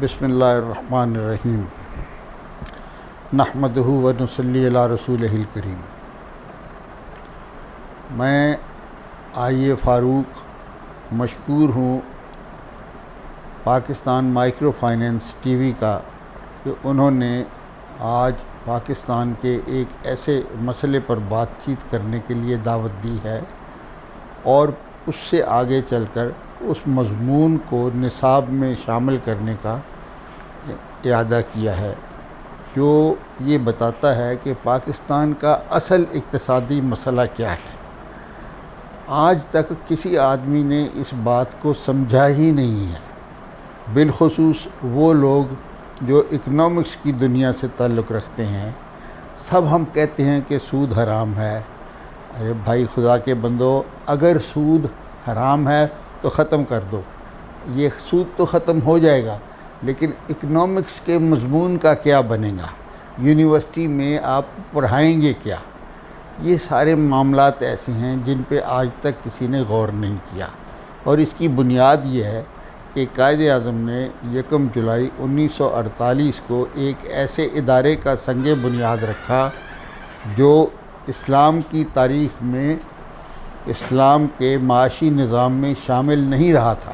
بسم اللہ الرحمن الرحیم نحمدہ و نصلی علی رسولہ الکریم۔ میں آئی فاروق مشکور ہوں Pakistan micro finance T V کا کہ انہوں نے آج پاکستان کے ایک ایسے مسئلے پر بات چیت کرنے کے لیے دعوت دی ہے اور اس سے آگے چل کر اس مضمون کو نصاب میں شامل کرنے کا اعادہ کیا ہے، جو یہ بتاتا ہے کہ پاکستان کا اصل اقتصادی مسئلہ کیا ہے۔ آج تک کسی آدمی نے اس بات کو سمجھا ہی نہیں ہے، بالخصوص وہ لوگ جو اکنامکس کی دنیا سے تعلق رکھتے ہیں۔ سب ہم کہتے ہیں کہ سود حرام ہے۔ ارے بھائی خدا کے بندو، اگر سود حرام ہے تو ختم کر دو، یہ سود تو ختم ہو جائے گا، لیکن اکنامکس کے مضمون کا کیا بنے گا؟ یونیورسٹی میں آپ پڑھائیں گے کیا؟ یہ سارے معاملات ایسے ہیں جن پہ آج تک کسی نے غور نہیں کیا، اور اس کی بنیاد یہ ہے کہ قائد اعظم نے 1 جولائی 1948 کو ایک ایسے ادارے کا سنگ بنیاد رکھا جو اسلام کی تاریخ میں اسلام کے معاشی نظام میں شامل نہیں رہا تھا،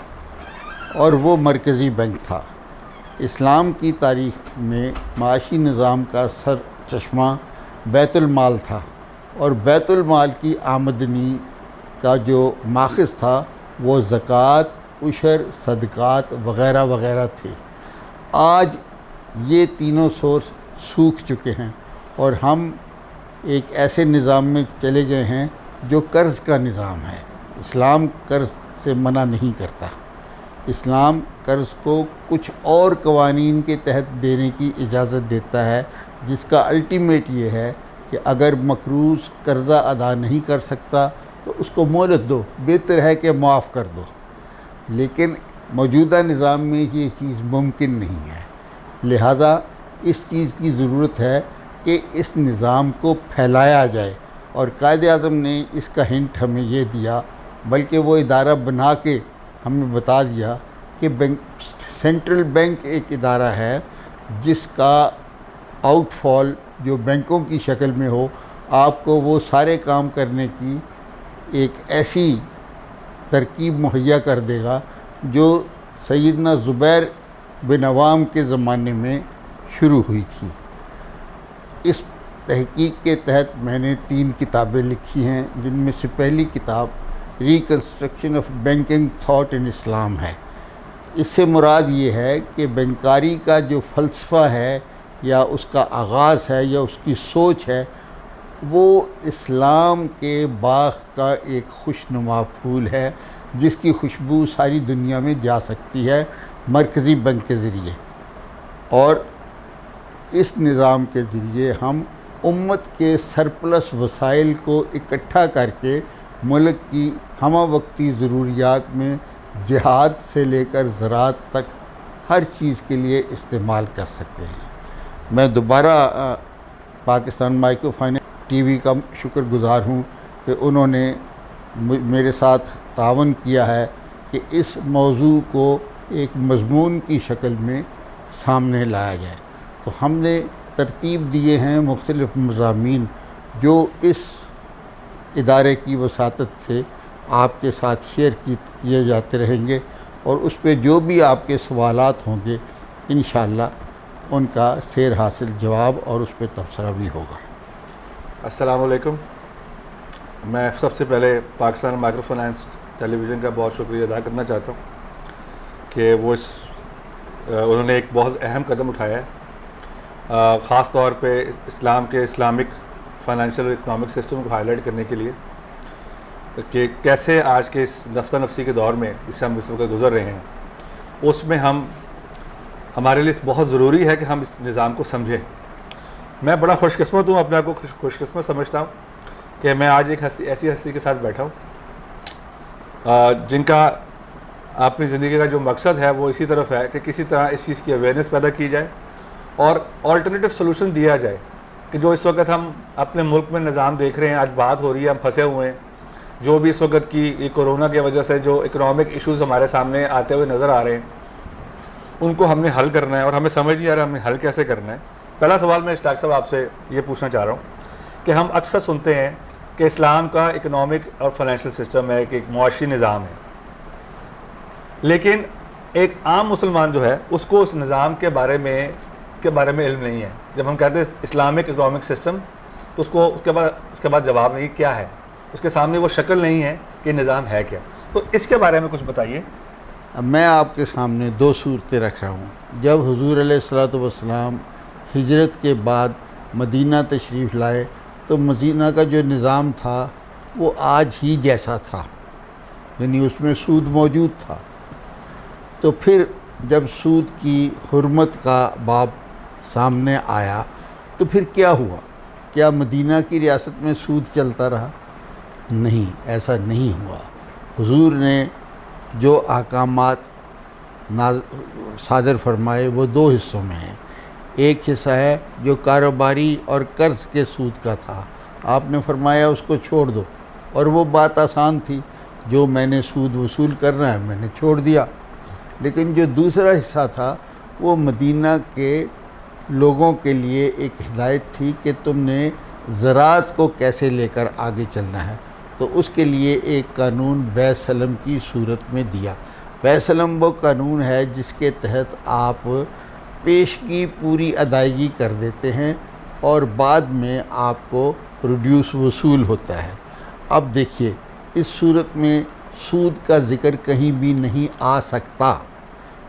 اور وہ مرکزی بینک تھا۔ اسلام کی تاریخ میں معاشی نظام کا سر چشمہ بیت المال تھا، اور بیت المال کی آمدنی کا جو ماخذ تھا وہ زکوٰۃ، عشر، صدقات وغیرہ وغیرہ تھے۔ آج یہ تینوں سورس سوکھ چکے ہیں اور ہم ایک ایسے نظام میں چلے گئے ہیں جو قرض کا نظام ہے۔ اسلام قرض سے منع نہیں کرتا، اسلام قرض کو کچھ اور قوانین کے تحت دینے کی اجازت دیتا ہے، جس کا الٹیمیٹ یہ ہے کہ اگر مقروض قرضہ ادا نہیں کر سکتا تو اس کو مہلت دو، بہتر ہے کہ معاف کر دو۔ لیکن موجودہ نظام میں یہ چیز ممکن نہیں ہے، لہٰذا اس چیز کی ضرورت ہے کہ اس نظام کو پھیلایا جائے، اور قائد اعظم نے اس کا ہنٹ ہمیں یہ دیا، بلکہ وہ ادارہ بنا کے ہمیں بتا دیا کہ سینٹرل بینک ایک ادارہ ہے جس کا آؤٹ فال جو بینکوں کی شکل میں ہو، آپ کو وہ سارے کام کرنے کی ایک ایسی ترکیب مہیا کر دے گا جو سیدنا زبیر بن عوام کے زمانے میں شروع ہوئی تھی۔ اس تحقیق کے تحت میں نے 3 کتابیں لکھی ہیں، جن میں سے پہلی کتاب reconstruction of banking thought in Islam ہے۔ اس سے مراد یہ ہے کہ بینکاری کا جو فلسفہ ہے یا اس کا آغاز ہے یا اس کی سوچ ہے، وہ اسلام کے باغ کا ایک خوشنما پھول ہے جس کی خوشبو ساری دنیا میں جا سکتی ہے مرکزی بینک کے ذریعے، اور اس نظام کے ذریعے ہم امت کے سرپلس وسائل کو اکٹھا کر کے ملک کی ہمہ وقتی ضروریات میں جہاد سے لے کر زراعت تک ہر چیز کے لیے استعمال کر سکتے ہیں۔ میں دوبارہ Pakistan micro finance T V کا شکر گزار ہوں کہ انہوں نے میرے ساتھ تعاون کیا ہے کہ اس موضوع کو ایک مضمون کی شکل میں سامنے لایا جائے۔ تو ہم نے ترتیب دیے ہیں مختلف مضامین جو اس ادارے کی وساطت سے آپ کے ساتھ شیئر کیے جاتے رہیں گے، اور اس پہ جو بھی آپ کے سوالات ہوں گے انشاءاللہ ان کا سیر حاصل جواب اور اس پہ تبصرہ بھی ہوگا۔ السلام علیکم۔ میں سب سے پہلے پاکستان مائیکرو فائنینس ٹیلی ویژن کا بہت شکریہ ادا کرنا چاہتا ہوں کہ انہوں نے ایک بہت اہم قدم اٹھایا ہے، خاص طور پہ اسلام کے اسلامک فائنینشیل اور اکنامک سسٹم کو ہائی لائٹ کرنے کے لیے کہ کیسے آج کے اس نفسہ نفسی کے دور میں جس سے ہم اس وقت گزر رہے ہیں، اس میں ہمارے لیے بہت ضروری ہے کہ ہم اس نظام کو سمجھیں۔ میں بڑا خوش قسمت ہوں، اپنے آپ کو خوش قسمت سمجھتا ہوں کہ میں آج ایک ایسی ہستی کے ساتھ بیٹھا ہوں جن کا اپنی زندگی کا جو مقصد ہے وہ اسی طرف ہے کہ کسی طرح اس چیز کی اویئرنیس پیدا کی جائے اور آلٹرنیٹیو سولوشن دیا جائے کہ جو اس وقت ہم اپنے ملک میں نظام دیکھ رہے ہیں، آج بات ہو رہی ہے، ہم پھنسے ہوئے ہیں، جو بھی اس وقت کی کورونا کی وجہ سے جو اکنامک ایشوز ہمارے سامنے آتے ہوئے نظر آ رہے ہیں، ان کو ہم نے حل کرنا ہے اور ہمیں سمجھ نہیں آ رہا ہمیں حل کیسے کرنا ہے. پہلا سوال میں اشتیاق صاحب آپ سے یہ پوچھنا چاہ رہا ہوں کہ ہم اکثر سنتے ہیں کہ اسلام کا اکنامک اور فائنینشیل سسٹم ہے کہ ایک معاشی نظام ہے, لیکن ایک عام مسلمان جو ہے اس کو اس نظام کے بارے میں علم نہیں ہے. جب ہم کہتے ہیں اسلامک اکنامک سسٹم تو اس کے بعد جواب نہیں کیا ہے, اس کے سامنے وہ شکل نہیں ہے کہ نظام ہے کیا. تو اس کے بارے میں کچھ بتائیے. میں آپ کے سامنے دو صورتیں رکھ رہا ہوں. جب حضور علیہ الصلوۃ والسلام ہجرت کے بعد مدینہ تشریف لائے تو مدینہ کا جو نظام تھا وہ آج ہی جیسا تھا, یعنی اس میں سود موجود تھا. تو پھر جب سود کی حرمت کا باب سامنے آیا تو پھر کیا ہوا؟ کیا مدینہ کی ریاست میں سود چلتا رہا؟ نہیں, ایسا نہیں ہوا. حضور نے جو احکامات صادر فرمائے وہ دو حصوں میں ہیں. ایک حصہ ہے جو کاروباری اور قرض کے سود کا تھا, آپ نے فرمایا اس کو چھوڑ دو, اور وہ بات آسان تھی, جو میں نے سود وصول کرنا ہے میں نے چھوڑ دیا. لیکن جو دوسرا حصہ تھا وہ مدینہ کے لوگوں کے لیے ایک ہدایت تھی کہ تم نے زراعت کو کیسے لے کر آگے چلنا ہے. تو اس کے لیے ایک قانون بیع سلم کی صورت میں دیا. بیع سلم وہ قانون ہے جس کے تحت آپ پیش کی پوری ادائیگی کر دیتے ہیں اور بعد میں آپ کو پروڈیوس وصول ہوتا ہے. اب دیکھیے, اس صورت میں سود کا ذکر کہیں بھی نہیں آ سکتا,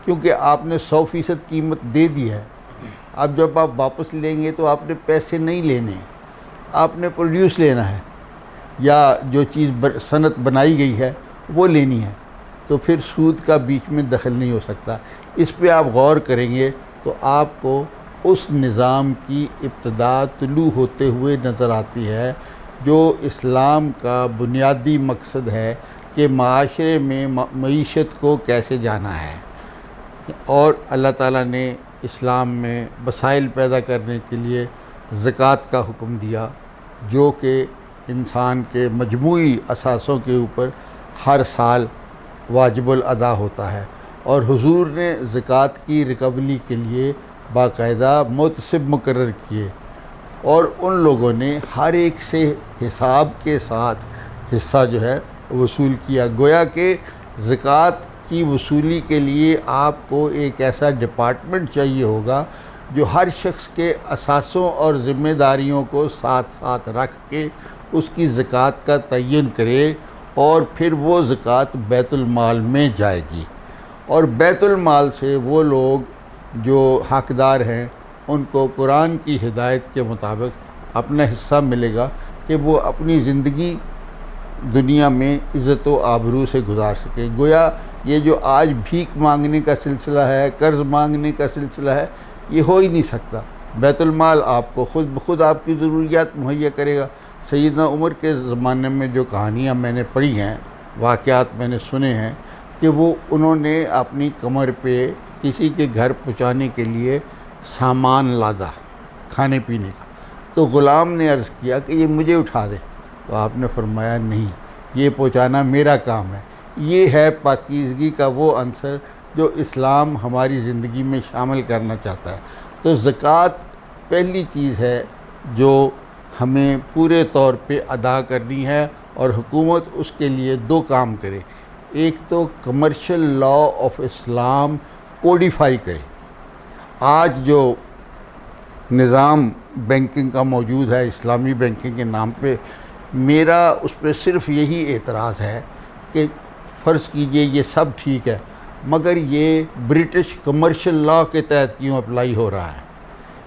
کیونکہ آپ نے 100% قیمت دے دی ہے. اب جب آپ واپس لیں گے تو آپ نے پیسے نہیں لینے, آپ نے پروڈیوس لینا ہے یا جو چیز صنعت بنائی گئی ہے وہ لینی ہے. تو پھر سود کا بیچ میں دخل نہیں ہو سکتا. اس پہ آپ غور کریں گے تو آپ کو اس نظام کی ابتدا طلوع ہوتے ہوئے نظر آتی ہے جو اسلام کا بنیادی مقصد ہے کہ معاشرے میں معیشت کو کیسے جانا ہے. اور اللہ تعالیٰ نے اسلام میں وسائل پیدا کرنے کے لیے زکوٰۃ کا حکم دیا, جو کہ انسان کے مجموعی اثاثوں کے اوپر ہر سال واجب الادا ہوتا ہے. اور حضور نے زکوٰۃ کی ریکوری کے لیے باقاعدہ محتسب مقرر کیے, اور ان لوگوں نے ہر ایک سے حساب کے ساتھ حصہ جو ہے وصول کیا. گویا کہ زکوٰۃ کی وصولی کے لیے آپ کو ایک ایسا ڈپارٹمنٹ چاہیے ہوگا جو ہر شخص کے اثاثوں اور ذمہ داریوں کو ساتھ ساتھ رکھ کے اس کی زکوٰۃ کا تعین کرے, اور پھر وہ زکوٰۃ بیت المال میں جائے گی. اور بیت المال سے وہ لوگ جو حقدار ہیں ان کو قرآن کی ہدایت کے مطابق اپنا حصہ ملے گا کہ وہ اپنی زندگی دنیا میں عزت و آبرو سے گزار سکے. گویا یہ جو آج بھیک مانگنے کا سلسلہ ہے, قرض مانگنے کا سلسلہ ہے, یہ ہو ہی نہیں سکتا. بیت المال آپ کو خود بخود آپ کی ضروریات مہیا کرے گا. سیدنا عمر کے زمانے میں جو کہانیاں میں نے پڑھی ہیں, واقعات میں نے سنے ہیں کہ وہ انہوں نے اپنی کمر پہ کسی کے گھر پہنچانے کے لیے سامان لادا کھانے پینے کا, تو غلام نے عرض کیا کہ یہ مجھے اٹھا دے, تو آپ نے فرمایا نہیں, یہ پہنچانا میرا کام ہے. یہ ہے پاکیزگی کا وہ عنصر جو اسلام ہماری زندگی میں شامل کرنا چاہتا ہے. تو زکوٰۃ پہلی چیز ہے جو ہمیں پورے طور پہ ادا کرنی ہے, اور حکومت اس کے لیے دو کام کرے. ایک تو commercial law of Islam codify کرے. آج جو نظام بینکنگ کا موجود ہے اسلامی بینکنگ کے نام پہ, میرا اس پہ صرف یہی اعتراض ہے کہ فرض کیجئے یہ سب ٹھیک ہے, مگر یہ برٹش کمرشل لا کے تحت کیوں اپلائی ہو رہا ہے؟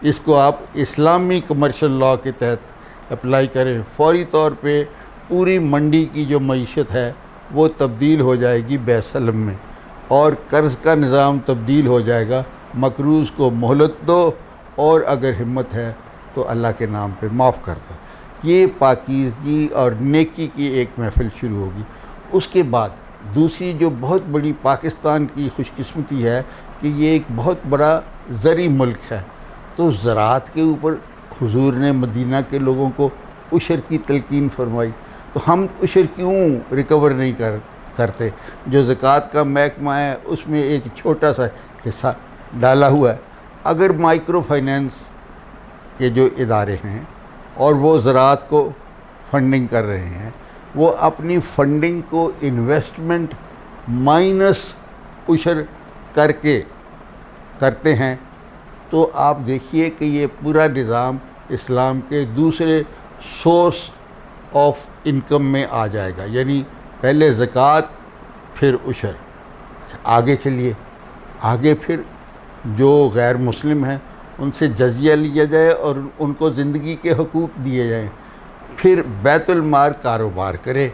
اس کو آپ اسلامی کمرشل لا کے تحت اپلائی کریں. فوری طور پہ پوری منڈی کی جو معیشت ہے وہ تبدیل ہو جائے گی بیع سلم میں, اور قرض کا نظام تبدیل ہو جائے گا. مقروض کو مہلت دو, اور اگر ہمت ہے تو اللہ کے نام پہ معاف کر دو. یہ پاکیزگی اور نیکی کی ایک محفل شروع ہوگی. اس کے بعد دوسری جو بہت بڑی پاکستان کی خوش قسمتی ہے کہ یہ ایک بہت بڑا زرعی ملک ہے, تو زراعت کے اوپر حضور نے مدینہ کے لوگوں کو عشر کی تلقین فرمائی. تو ہم عشر کیوں ریکور نہیں کرتے؟ جو زکوٰۃ کا محکمہ ہے اس میں ایک چھوٹا سا حصہ ڈالا ہوا ہے. اگر مائکرو فائنینس کے جو ادارے ہیں اور وہ زراعت کو فنڈنگ کر رہے ہیں، وہ اپنی فنڈنگ کو انویسٹمنٹ مائنس عشر کر کے کرتے ہیں، تو آپ دیکھیے کہ یہ پورا نظام اسلام کے دوسرے سورس آف انکم میں آ جائے گا. یعنی پہلے زکوٰۃ پھر عشر. آگے چلیے، آگے پھر جو غیر مسلم ہیں ان سے جزیہ لیا جائے اور ان کو زندگی کے حقوق دیے جائیں. پھر بیت المال کاروبار کرے،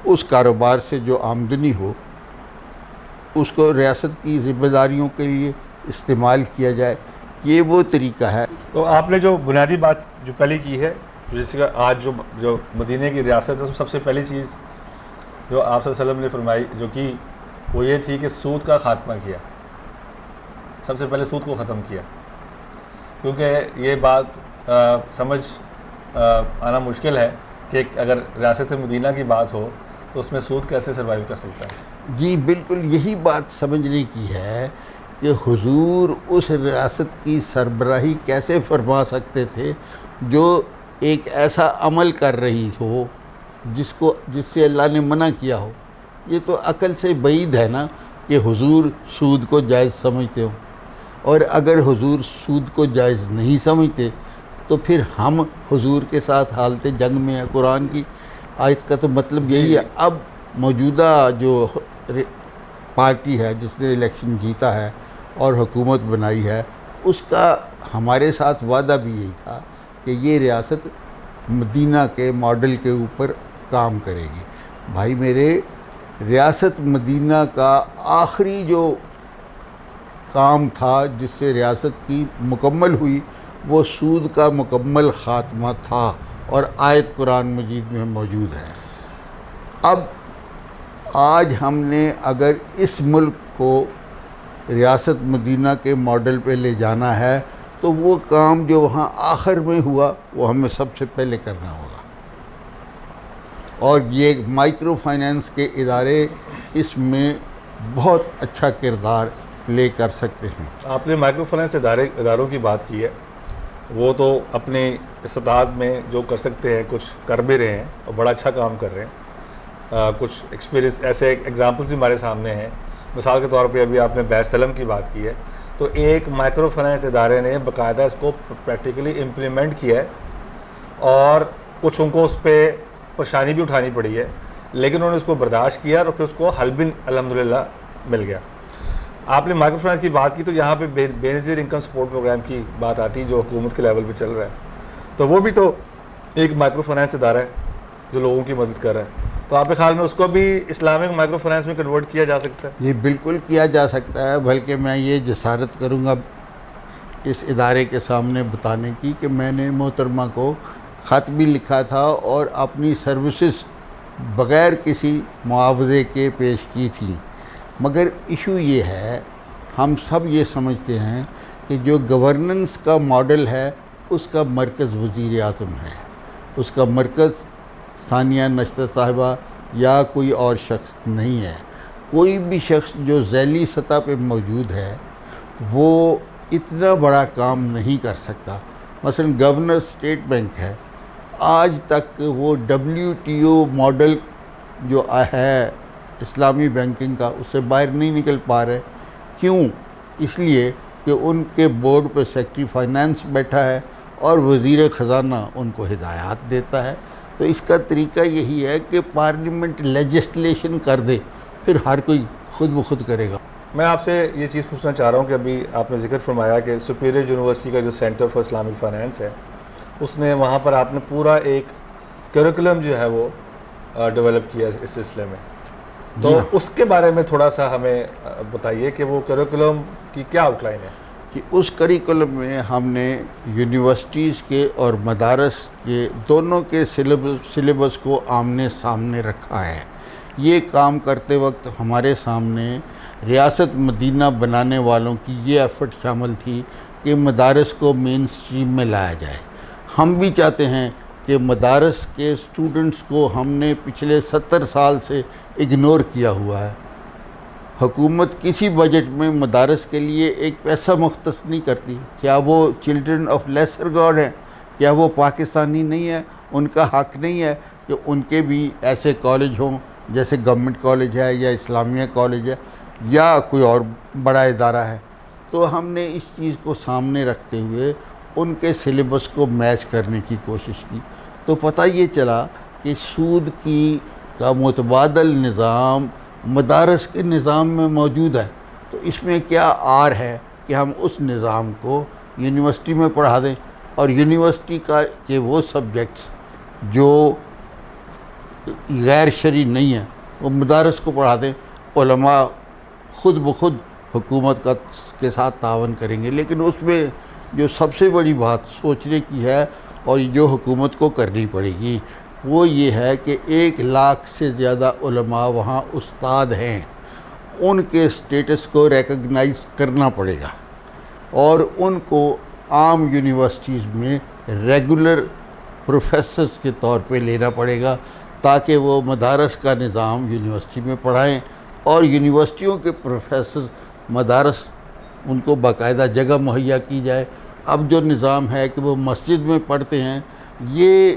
اس کاروبار سے جو آمدنی ہو اس کو ریاست کی ذمہ داریوں کے لیے استعمال کیا جائے. یہ وہ طریقہ ہے. تو آپ نے جو بنیادی بات جو پہلی کی ہے، جس کا آج جو مدینہ کی ریاست ہے، اس میں سب سے پہلی چیز جو آپ صلی اللہ علیہ وسلم نے فرمائی جو کی وہ یہ تھی کہ سود کا خاتمہ کیا. سب سے پہلے سود کو ختم کیا، کیونکہ یہ بات سمجھ آنا مشکل ہے کہ اگر ریاست مدینہ کی بات ہو تو اس میں سود کیسے سروائیو کر سکتا ہے. جی بالکل یہی بات سمجھنے کی ہے کہ حضور اس ریاست کی سربراہی کیسے فرما سکتے تھے جو ایک ایسا عمل کر رہی ہو جس سے اللہ نے منع کیا ہو. یہ تو عقل سے بعید ہے نا کہ حضور سود کو جائز سمجھتے ہو. اور اگر حضور سود کو جائز نہیں سمجھتے تو پھر ہم حضور کے ساتھ حالت جنگ میں ہیں. قرآن کی آیت کا تو مطلب یہی ہے. اب موجودہ جو پارٹی ہے جس نے الیکشن جیتا ہے اور حکومت بنائی ہے، اس کا ہمارے ساتھ وعدہ بھی یہی تھا کہ یہ ریاست مدینہ کے ماڈل کے اوپر کام کرے گی. بھائی میرے، ریاست مدینہ کا آخری جو کام تھا جس سے ریاست کی مکمل ہوئی وہ سود کا مکمل خاتمہ تھا، اور آیت قرآن مجید میں موجود ہے. اب آج ہم نے اگر اس ملک کو ریاست مدینہ کے ماڈل پہ لے جانا ہے تو وہ کام جو وہاں آخر میں ہوا وہ ہمیں سب سے پہلے کرنا ہوگا. اور یہ مائکرو فائنینس کے ادارے اس میں بہت اچھا کردار پلے کر سکتے ہیں. آپ نے مائکرو فائنینس اداروں کی بات کی ہے، وہ تو اپنی استطاعت میں جو کر سکتے ہیں کچھ کر بھی رہے ہیں اور بڑا اچھا کام کر رہے ہیں. کچھ ایکسپیرینس ایسے ایگزامپلس بھی ہمارے سامنے ہیں. مثال کے طور پہ ابھی آپ نے بیت سلم کی بات کی ہے، تو ایک مائکرو فائنینس ادارے نے باقاعدہ اس کو پریکٹیکلی امپلیمنٹ کیا ہے، اور کچھ ان کو اس پہ پریشانی بھی اٹھانی پڑی ہے، لیکن انہوں نے اس کو برداشت کیا اور پھر اس کو حل بھی الحمدللہ مل گیا. آپ نے مائکرو فائنینس کی بات کی تو یہاں پہ بے نظیر انکم سپورٹ پروگرام کی بات آتی ہے جو حکومت کے لیول پہ چل رہا ہے، تو وہ بھی تو ایک مائکرو فائنینس ادارہ ہے جو لوگوں کی مدد کر رہا ہے. تو آپ کے خیال میں اس کو بھی اسلامک مائکرو فائنینس میں کنورٹ کیا جا سکتا ہے؟ یہ بالکل کیا جا سکتا ہے. بلکہ میں یہ جسارت کروں گا اس ادارے کے سامنے بتانے کی کہ میں نے محترمہ کو خط بھی لکھا تھا اور اپنی سروسز بغیر کسی معاوضے کے پیش کی تھی. مگر ایشو یہ ہے، ہم سب یہ سمجھتے ہیں کہ جو گورننس کا ماڈل ہے اس کا مرکز وزیر اعظم ہے، اس کا مرکز ثانیہ نشطت صاحبہ یا کوئی اور شخص نہیں ہے. کوئی بھی شخص جو ذیلی سطح پہ موجود ہے وہ اتنا بڑا کام نہیں کر سکتا. مثلا گورنر اسٹیٹ بینک ہے، آج تک وہ WTO ماڈل جو ہے اسلامی بینکنگ کا اس سے باہر نہیں نکل پا رہے. کیوں؟ اس لیے کہ ان کے بورڈ پہ سیکٹری فائنانس بیٹھا ہے اور وزیر خزانہ ان کو ہدایات دیتا ہے. تو اس کا طریقہ یہی ہے کہ پارلیمنٹ لیجسلیشن کر دے، پھر ہر کوئی خود بخود کرے گا. میں آپ سے یہ چیز پوچھنا چاہ رہا ہوں کہ ابھی آپ نے ذکر فرمایا کہ سپیریئر یونیورسٹی کا جو سینٹر فار اسلامک فائنانس ہے، اس نے وہاں پر آپ نے پورا ایک کریکولم جو ہے وہ ڈیولپ کیا اس سلسلے میں. تو اس کے بارے میں تھوڑا سا ہمیں بتائیے کہ وہ کریکولم کی کیا آؤٹ لائن ہے. کہ اس کریکولم میں ہم نے یونیورسٹیز کے اور مدارس کے دونوں کے سلیبس کو آمنے سامنے رکھا ہے. یہ کام کرتے وقت ہمارے سامنے ریاست مدینہ بنانے والوں کی یہ ایفرٹ شامل تھی کہ مدارس کو مین سٹریم میں لایا جائے. ہم بھی چاہتے ہیں کہ مدارس کے اسٹوڈنٹس کو ہم نے پچھلے 70 سال سے اگنور کیا ہوا ہے. حکومت کسی بجٹ میں مدارس کے لیے ایک پیسہ مختص نہیں کرتی. کیا وہ چلڈرن آف لیسر گاڈ ہیں؟ کیا وہ پاکستانی نہیں ہے؟ ان کا حق نہیں ہے کہ ان کے بھی ایسے کالج ہوں جیسے گورنمنٹ کالج ہے یا اسلامیہ کالج ہے یا کوئی اور بڑا ادارہ ہے؟ تو ہم نے اس چیز کو سامنے رکھتے ہوئے ان کے سلیبس کو میچ کرنے کی کوشش کی. تو پتہ یہ چلا کہ سود کا متبادل نظام مدارس کے نظام میں موجود ہے. تو اس میں کیا آر ہے کہ ہم اس نظام کو یونیورسٹی میں پڑھا دیں اور یونیورسٹی کے وہ سبجیکٹس جو غیر شرعی نہیں ہیں وہ مدارس کو پڑھا دیں. علماء خود بخود حکومت کے ساتھ تعاون کریں گے. لیکن اس میں جو سب سے بڑی بات سوچنے کی ہے اور جو حکومت کو کرنی پڑے گی وہ یہ ہے کہ 1 لاکھ سے زیادہ علماء وہاں استاد ہیں. ان کے سٹیٹس کو ریکگنائز کرنا پڑے گا اور ان کو عام یونیورسٹیز میں ریگولر پروفیسرز کے طور پہ لینا پڑے گا تاکہ وہ مدارس کا نظام یونیورسٹی میں پڑھائیں اور یونیورسٹیوں کے پروفیسرز مدارس ان کو باقاعدہ جگہ مہیا کی جائے. اب جو نظام ہے کہ وہ مسجد میں پڑھتے ہیں یہ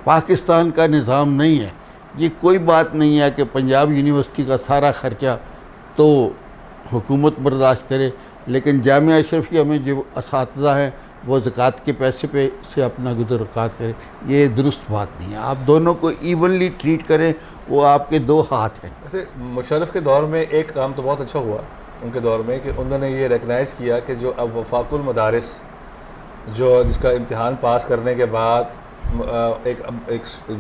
پاکستان کا نظام نہیں ہے. یہ کوئی بات نہیں ہے کہ پنجاب یونیورسٹی کا سارا خرچہ تو حکومت برداشت کرے لیکن جامعہ اشرفیہ میں جو اساتذہ ہیں وہ زکوٰۃ کے پیسے پہ سے اپنا گزر اوقات کرے. یہ درست بات نہیں ہے. آپ دونوں کو ایونلی ٹریٹ کریں. وہ آپ کے 2 ہاتھ ہیں. ویسے مشرف کے دور میں ایک کام تو بہت اچھا ہوا ان کے دور میں کہ انہوں نے یہ ریکگنائز کیا کہ جو اب وفاق المدارس جس کا امتحان پاس کرنے کے بعد ایک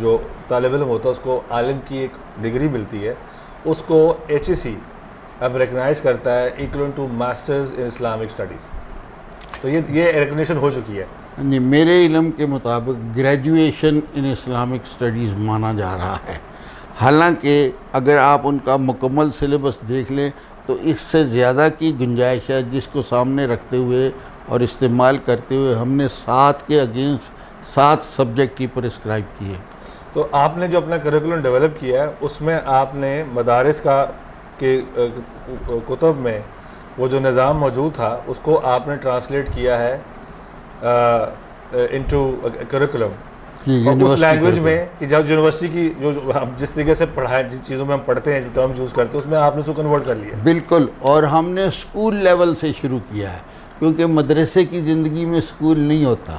جو طالب علم ہوتا ہے اس کو عالم کی ایک ڈگری ملتی ہے اس کو HEC اب ریکگنائز کرتا ہے equivalent to masters in Islamic studies. تو یہ ریکگنیشن ہو چکی ہے. نہیں، میرے علم کے مطابق گریجویشن ان اسلامک اسٹڈیز مانا جا رہا ہے. حالانکہ اگر آپ ان کا مکمل سلیبس دیکھ لیں تو اس سے زیادہ کی گنجائش ہے جس کو سامنے رکھتے ہوئے اور استعمال کرتے ہوئے ہم نے 7 کے اگینسٹ 7 سبجیکٹ ہی پرسکرائب کیے. تو آپ نے جو اپنا کریکولم ڈیولپ کیا ہے اس میں آپ نے مدارس کے کتب میں وہ جو نظام موجود تھا اس کو آپ نے ٹرانسلیٹ کیا ہے انٹو کریکولم اس لینگویج میں کہ جب یونیورسٹی کی جو ہم جس طریقے سے پڑھائیں جن چیزوں میں ہم پڑھتے ہیں جو ٹرمز یوز کرتے ہیں اس میں آپ نے اس کو کنورٹ کر لیا. بالکل. اور ہم نے اسکول لیول سے شروع کیا ہے کیونکہ مدرسے کی زندگی میں اسکول نہیں ہوتا.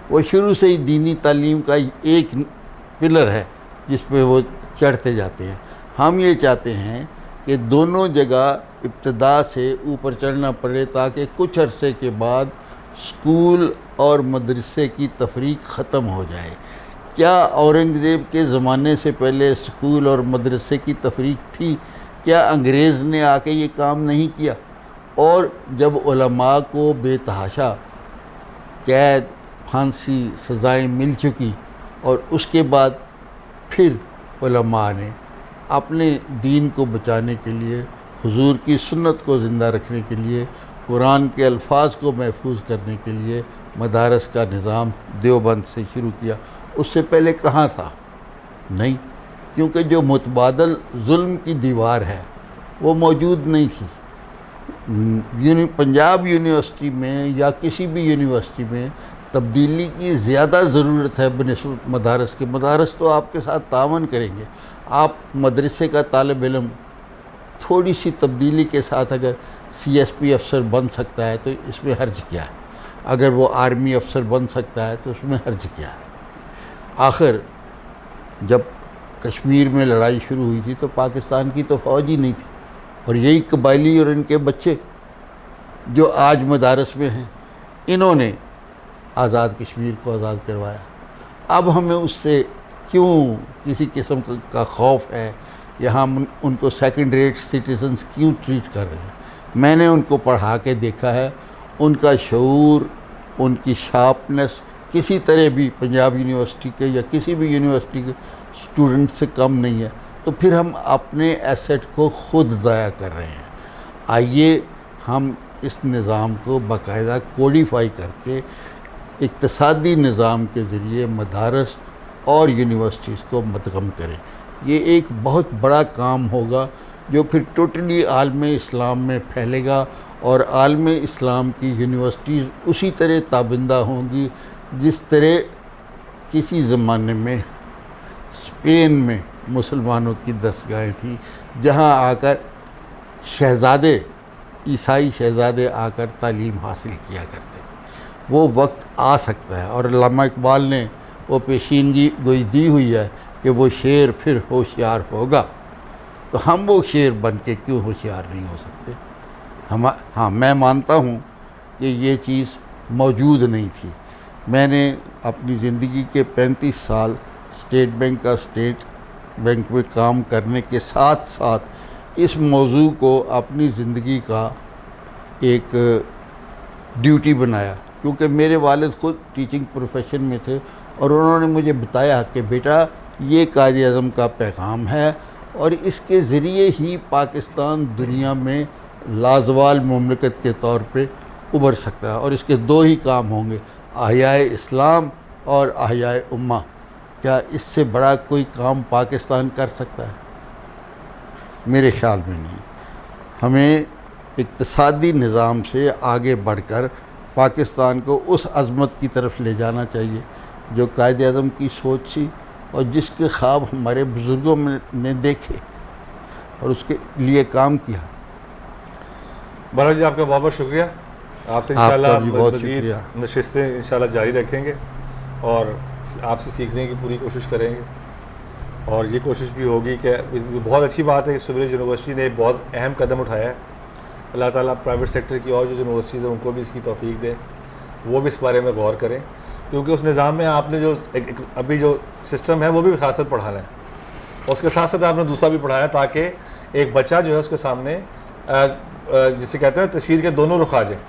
وہ شروع سے ہی دینی تعلیم کا ایک پلر ہے جس پہ وہ چڑھتے جاتے ہیں. ہم یہ چاہتے ہیں کہ دونوں جگہ ابتدا سے اوپر چڑھنا پڑے تاکہ کچھ عرصے کے بعد اسکول اور مدرسے کی تفریق ختم ہو جائے. کیا اورنگزیب کے زمانے سے پہلے اسکول اور مدرسے کی تفریق تھی؟ کیا انگریز نے آ کے یہ کام نہیں کیا؟ اور جب علماء کو بے تحاشا قید پھانسی سزائیں مل چکی اور اس کے بعد پھر علماء نے اپنے دین کو بچانے کے لیے حضور کی سنت کو زندہ رکھنے کے لیے قرآن کے الفاظ کو محفوظ کرنے کے لیے مدارس کا نظام دیوبند سے شروع کیا. اس سے پہلے کہاں تھا؟ نہیں، کیونکہ جو متبادل ظلم کی دیوار ہے وہ موجود نہیں تھی. پنجاب یونیورسٹی میں یا کسی بھی یونیورسٹی میں تبدیلی کی زیادہ ضرورت ہے بنسبت مدارس کے. مدارس تو آپ کے ساتھ تعاون کریں گے. آپ مدرسے کا طالب علم تھوڑی سی تبدیلی کے ساتھ اگر CSP افسر بن سکتا ہے تو اس میں حرج کیا ہے؟ اگر وہ آرمی افسر بن سکتا ہے تو اس میں حرج کیا ہے؟ آخر جب کشمیر میں لڑائی شروع ہوئی تھی تو پاکستان کی تو فوج ہی نہیں تھی اور یہی قبائلی اور ان کے بچے جو آج مدارس میں ہیں انہوں نے آزاد کشمیر کو آزاد کروایا. اب ہمیں اس سے کیوں کسی قسم کا خوف ہے یا ہم ان کو سیکنڈ ریٹ سٹیزنز کیوں ٹریٹ کر رہے ہیں؟ میں نے ان کو پڑھا کے دیکھا ہے. ان کا شعور، ان کی شارپنس کسی طرح بھی پنجاب یونیورسٹی کے یا کسی بھی یونیورسٹی کے اسٹوڈنٹ سے کم نہیں ہے. تو پھر ہم اپنے ایسٹ کو خود ضائع کر رہے ہیں. آئیے ہم اس نظام کو باقاعدہ کوڈیفائی کر کے اقتصادی نظام کے ذریعے مدارس اور یونیورسٹیز کو مدغم کریں. یہ ایک بہت بڑا کام ہوگا جو پھر ٹوٹلی عالم اسلام میں پھیلے گا، اور عالم اسلام کی یونیورسٹیز اسی طرح تابندہ ہوں گی جس طرح کسی زمانے میں اسپین میں مسلمانوں کی دستگاہیں تھیں، جہاں آ کر شہزادے، عیسائی شہزادے آ کر تعلیم حاصل کیا کرتے تھے۔ وہ وقت آ سکتا ہے، اور علامہ اقبال نے وہ پیشینگی گوئی دی ہوئی ہے کہ وہ شیر پھر ہوشیار ہوگا، تو ہم وہ شیر بن کے کیوں ہوشیار نہیں ہو سکتے؟ ہاں، میں مانتا ہوں کہ یہ چیز موجود نہیں تھی۔ میں نے اپنی زندگی کے 35 سال اسٹیٹ بینک میں کام کرنے کے ساتھ ساتھ اس موضوع کو اپنی زندگی کا ایک ڈیوٹی بنایا، کیونکہ میرے والد خود ٹیچنگ پروفیشن میں تھے، اور انہوں نے مجھے بتایا کہ بیٹا یہ قائد اعظم کا پیغام ہے، اور اس کے ذریعے ہی پاکستان دنیا میں لازوال مملکت کے طور پہ ابھر سکتا ہے، اور اس کے دو ہی کام ہوں گے، احیاء اسلام اور احیاء امہ۔ کیا اس سے بڑا کوئی کام پاکستان کر سکتا ہے؟ میرے خیال میں نہیں۔ ہمیں اقتصادی نظام سے آگے بڑھ کر پاکستان کو اس عظمت کی طرف لے جانا چاہیے جو قائد اعظم کی سوچ تھی، اور جس کے خواب ہمارے بزرگوں نے دیکھے اور اس کے لیے کام کیا۔ مولانا جی، آپ کا بہت بہت شکریہ۔ آپ سے انشاءاللہ بہت مزید شکریہ۔ نشستیں انشاءاللہ جاری رکھیں گے، اور آپ سے سیکھنے کی پوری کوشش کریں گے، اور یہ کوشش بھی ہوگی کہ بہت اچھی بات ہے کہ سویلج یونیورسٹی نے بہت اہم قدم اٹھایا ہے۔ اللہ تعالیٰ پرائیویٹ سیکٹر کی اور جو یونیورسٹیز ہیں ان کو بھی اس کی توفیق دے، وہ بھی اس بارے میں غور کریں، کیونکہ اس نظام میں آپ نے جو ابھی جو سسٹم ہے وہ بھی سیاست پڑھانا ہے، اور اس کے ساتھ ساتھ آپ نے دوسرا بھی پڑھایا تاکہ ایک بچہ جو ہے اس کے سامنے جسے کہتے ہیں تصویر کے دونوں رخ آ جائیں۔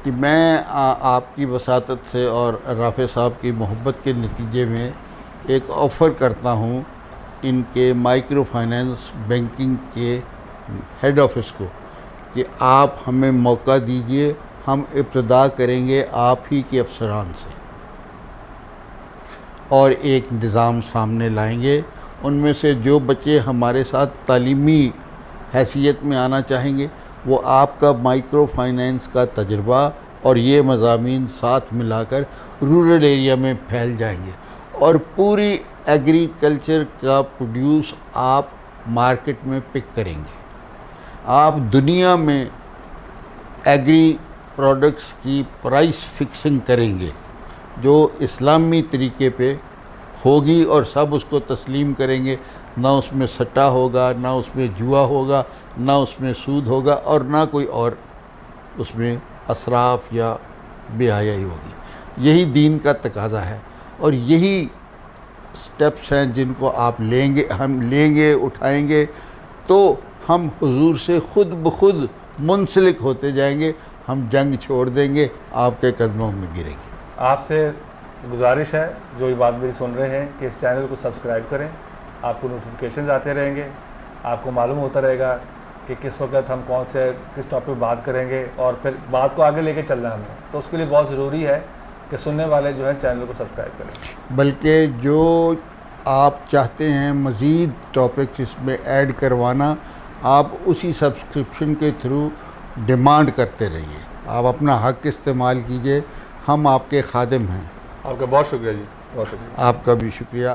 کہ میں آپ کی وساطت سے اور رافع صاحب کی محبت کے نتیجے میں ایک آفر کرتا ہوں ان کے مائکرو فائنانس بینکنگ کے ہیڈ آفس کو کہ آپ ہمیں موقع دیجئے، ہم ابتدا کریں گے آپ ہی کے افسران سے، اور ایک نظام سامنے لائیں گے۔ ان میں سے جو بچے ہمارے ساتھ تعلیمی حیثیت میں آنا چاہیں گے، وہ آپ کا مائکرو فائنینس کا تجربہ اور یہ مضامین ساتھ ملا کر رورل ایریا میں پھیل جائیں گے، اور پوری ایگریکلچر کا پروڈیوس آپ مارکیٹ میں پک کریں گے۔ آپ دنیا میں ایگری پروڈکٹس کی پرائس فکسنگ کریں گے جو اسلامی طریقے پہ ہوگی، اور سب اس کو تسلیم کریں گے، نہ اس میں سٹا ہوگا، نہ اس میں جوا ہوگا، نہ اس میں سود ہوگا، اور نہ کوئی اور اس میں اسراف یا بے حیائی ہوگی۔ یہی دین کا تقاضا ہے، اور یہی سٹیپس ہیں جن کو آپ ہم لیں گے، اٹھائیں گے، تو ہم حضور سے خود بخود منسلک ہوتے جائیں گے، ہم جنگ چھوڑ دیں گے، آپ کے قدموں میں گریں گے۔ آپ سے گزارش ہے جو یہ بات میری سن رہے ہیں کہ اس چینل کو سبسکرائب کریں، آپ کو نوٹیفیکیشنز آتے رہیں گے، آپ کو معلوم ہوتا رہے گا کہ کس وقت ہم کس ٹاپک پہ بات کریں گے، اور پھر بات کو آگے لے کے چلنا ہے ہم نے، تو اس کے لیے بہت ضروری ہے کہ سننے والے جو ہیں چینل کو سبسکرائب کریں۔ بلکہ جو آپ چاہتے ہیں مزید ٹاپکس اس میں ایڈ کروانا، آپ اسی سبسکرپشن کے تھرو ڈیمانڈ کرتے رہیے، آپ اپنا حق استعمال کیجئے، ہم آپ کے خادم ہیں۔ آپ کا بہت شکریہ جی، بہت شکریہ۔ آپ کا بھی شکریہ۔